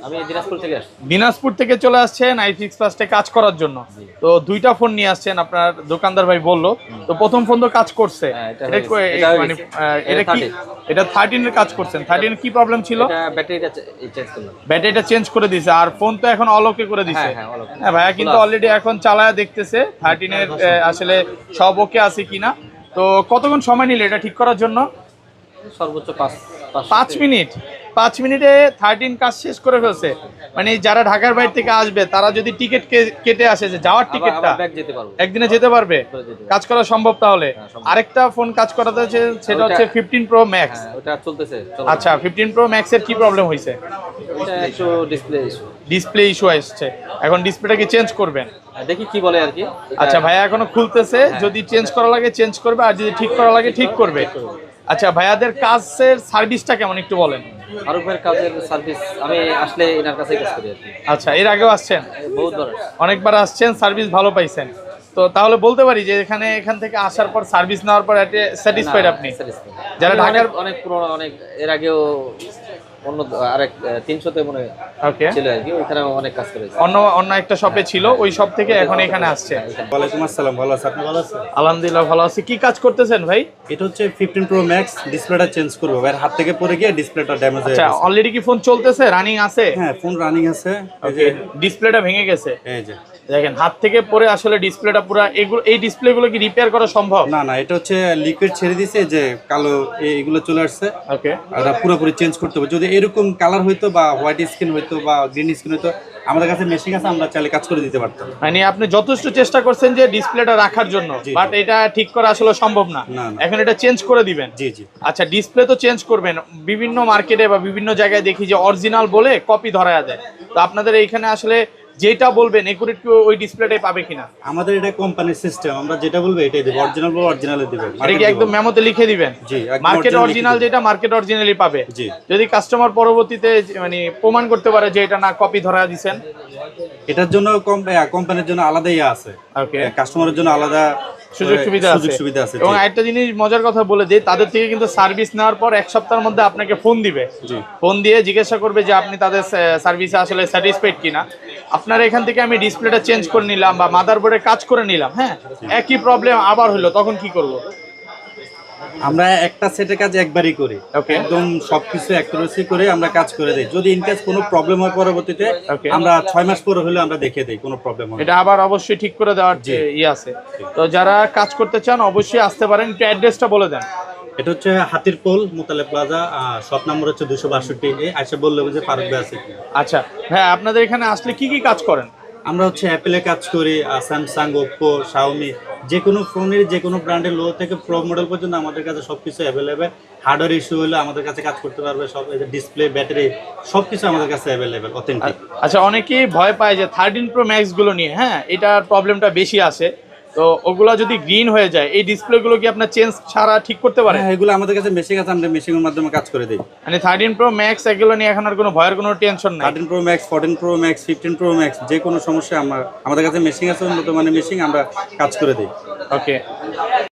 আমি দিনাজপুর থেকে আসছি। দিনাজপুর থেকে চলে আসছেন i6 প্লাসে কাজ করার জন্য। তো দুইটা ফোন নিয়ে আসছেন আপনার দোকানদার ভাই বললো। তো প্রথম ফোন তো কাজ করছে, মানে এটা 13 এর কাজ করছেন। 13 এর কি প্রবলেম ছিল? ব্যাটারিটা চেঞ্জ করে দিয়েছে, আর ফোন তো এখন অলোকে করে দিয়েছে। হ্যাঁ ভাইয়া কিন্তু অলরেডি এখন চালায়া দেখতেছে 13 এর আসলে সব ওকে আছে কিনা। তো কতক্ষণ সময় নিলে এটা ঠিক করার জন্য? সর্বোচ্চ 5 মিনিট। 5 মিনিটে 13 কাজ শেষ করে ফেলছে। মানে যারা ঢাকার বাইরে থেকে আসবে তারা যদি টিকিট কেটে আসে, যে যাওয়ার টিকিটটা একদিনে যেতে পারবে, কাজ করা সম্ভব। তাহলে আরেকটা ফোন কাজ করাতে হচ্ছে, সেটা হচ্ছে 15 প্রো ম্যাক্স। ওটা চলতেছে। আচ্ছা 15 প্রো ম্যাক্স এর কি প্রবলেম হয়েছে? এটা একটু ডিসপ্লে ইস্যু আসছে। এখন ডিসপ্লেটা কি চেঞ্জ করবেন? দেখি কি বলে আর কি। আচ্ছা ভাইয়া এখনো খুলতেছে, যদি চেঞ্জ করা লাগে চেঞ্জ করবে, আর যদি ঠিক করা লাগে ঠিক করবে। আচ্ছা ভাইয়াদের কাজের সার্ভিসটা কেমন একটু বলেন? ফারুক ভাইয়ের কাজের সার্ভিস আমি আসলে এনার কাছেই কাজ করি আর কি। আচ্ছা এর আগেও আসছেন? বহুতবার, অনেকবার আসছেন, সার্ভিস ভালো পাইছেন। তো তাহলে বলতে পারি যে এখান থেকে আসার পর সার্ভিস নেওয়ার পর স্যাটিসফাইড আপনি? যারা ঢাকার অনেক পুরনো, অনেক এর আগেও অন্য আরেক 300 মনে ছিল আর কি, ওইখানে অনেক কাজ করেছে। অন্য একটা শপে ছিল, ওই শপ থেকে এখন এখানে আসছে। ওয়ালাইকুম আসসালাম, ভালো আছেন? আপনি ভালো আছেন? আলহামদুলিল্লাহ ভালো আছি। কি কাজ করতেছেন ভাই? এটা হচ্ছে 15 প্রো ম্যাক্স, ডিসপ্লেটা চেঞ্জ করব। এর হাত থেকে পড়ে গিয়ে ডিসপ্লেটা ড্যামেজ হয়ে গেছে। আচ্ছা অলরেডি কি ফোন চলতেছে, রানিং আছে? হ্যাঁ ফোন রানিং আছে। ওকে, ডিসপ্লেটা ভেঙে গেছে। এই যে দেখেন হাত থেকে পড়ে আসলে ডিসপ্লেটা পুরো, এই ডিসপ্লেগুলো কি রিপেয়ার করা সম্ভব? না, এটা হচ্ছে লিকুইড ছেড়ে দিয়েছে, যে কালো এগুলো চলে আসছে। ওকে, এটা পুরোপুরি চেঞ্জ করতে হবে। যদি এরকম কালার হইতো বা হোয়াইট স্কিন হইতো বা গ্রিন স্কিন হইতো, আমাদের কাছে মেশিন আছে, আমরা চাইলে কাজ করে দিতে পারতাম। মানে আপনি যথেষ্ট চেষ্টা করছেন যে ডিসপ্লেটা রাখার জন্য, বাট এটা ঠিক করা আসলে সম্ভব না। এখন এটা চেঞ্জ করে দিবেন? জি। আচ্ছা ডিসপ্লে তো চেঞ্জ করবেন, বিভিন্ন মার্কেটে বা বিভিন্ন জায়গায় দেখি যে অরিজিনাল বলে কপি ধরা যায়। তো আপনাদের এইখানে আসলে যেটা বলবেন একুরেট কি ওই ডিসপ্লেটাই পাবে কিনা? আমাদের এটা কোম্পানির সিস্টেম, আমরা যেটা বলবো এটাই দেব। অরিজিনাল বলবো অরিজিনালে দিবেন। এটা কি একদম মেমোতে লিখে দিবেন? জি, মার্কেট অরিজিনাল যেটা মার্কেট অরিজিনালি পাবে। জি। যদি কাস্টমার পরবর্তীতে মানে প্রমাণ করতে পারে যে এটা না কপি ধরা দিবেন, এটার জন্য কোম্পানির জন্য আলাদাই আছে। ওকে, কাস্টমারের জন্য আলাদা সুযোগ সুবিধা আছে। এবং আরেকটা জিনিস মজার কথা বলে দিই, তাদের থেকে কিন্তু সার্ভিস নেওয়ার পর 1 সপ্তাহের মধ্যে আপনাকে ফোন দিবে। ফোন দিয়ে জিজ্ঞাসা করবে যে আপনি তাদের সার্ভিসে আসলে স্যাটিসফাইড কিনা। আপনার এখান থেকে আমি ডিসপ্লেটা চেঞ্জ করে নিলাম বা মাদারবোর্ডে কাজ করে নিলাম, হ্যাঁ একই প্রবলেম আবার হলো, তখন কি করব? আমরা একটা সেটের কাজ একবারই করি, একদম সবকিছু অ্যাকুরেসি করে আমরা কাজ করে দেই। যদি ইনকেস কোনো প্রবলেম হয় পরবর্তীতে, আমরা 6 মাস পরে হলে আমরা দেখে দেই কোনো প্রবলেম হয়, এটা আবার অবশ্যই ঠিক করে দেওয়ার যে আছে। তো যারা কাজ করতে চান অবশ্যই আসতে পারেন। একটু অ্যাড্রেসটা বলে দেন। এটা হচ্ছে হাতিরপোল মোতালে প্লাজা, শপ নাম্বার হচ্ছে 262। আইসা বললে যে ফারুক ভাই আছে। আচ্ছা হ্যাঁ, আপনাদের এখানে আসলে কি কি কাজ করেন? আমরা হচ্ছে অ্যাপেলে কাজ করি, স্যামসাং, ওপ্পো, শাওমি, যে কোনো ফোনের যে কোনো ব্র্যান্ডের লো থেকে প্রো মডেল পর্যন্ত আমাদের কাছে সবকিছু অ্যাভেলেবেল। হার্ডওয়্যার ইস্যু হলে আমাদের কাছে কাজ করতে পারবে, সব ডিসপ্লে, ব্যাটারি সবকিছু আমাদের কাছে অ্যাভেলেবেল, অথেন্টিক। আচ্ছা অনেকেই ভয় পায় যে 13 প্রো ম্যাক্স গুলো নিয়ে, হ্যাঁ এটার প্রবলেমটা বেশি আসে। তো ওগুলা যদি গ্রিন হয়ে যায়, এই ডিসপ্লে গুলো কি আপনার চেঞ্জ ছাড়া ঠিক করতে পারে? হ্যাঁ, এগুলো আমাদের কাছে মেশিন আছে, আমরা মেশিনের মাধ্যমে কাজ করে দিই। মানে 13 প্রো ম্যাক্স এগুলো নিয়ে এখন আর কোনো ভয়ের কোনো টেনশন নাই? 13 pro max, 14 pro max, 15 pro max, যে কোনো সমস্যা আমাদের কাছে মেশিন আছে, উন্নত মানের মেশিন, আমরা কাজ করে দিই। ওকে।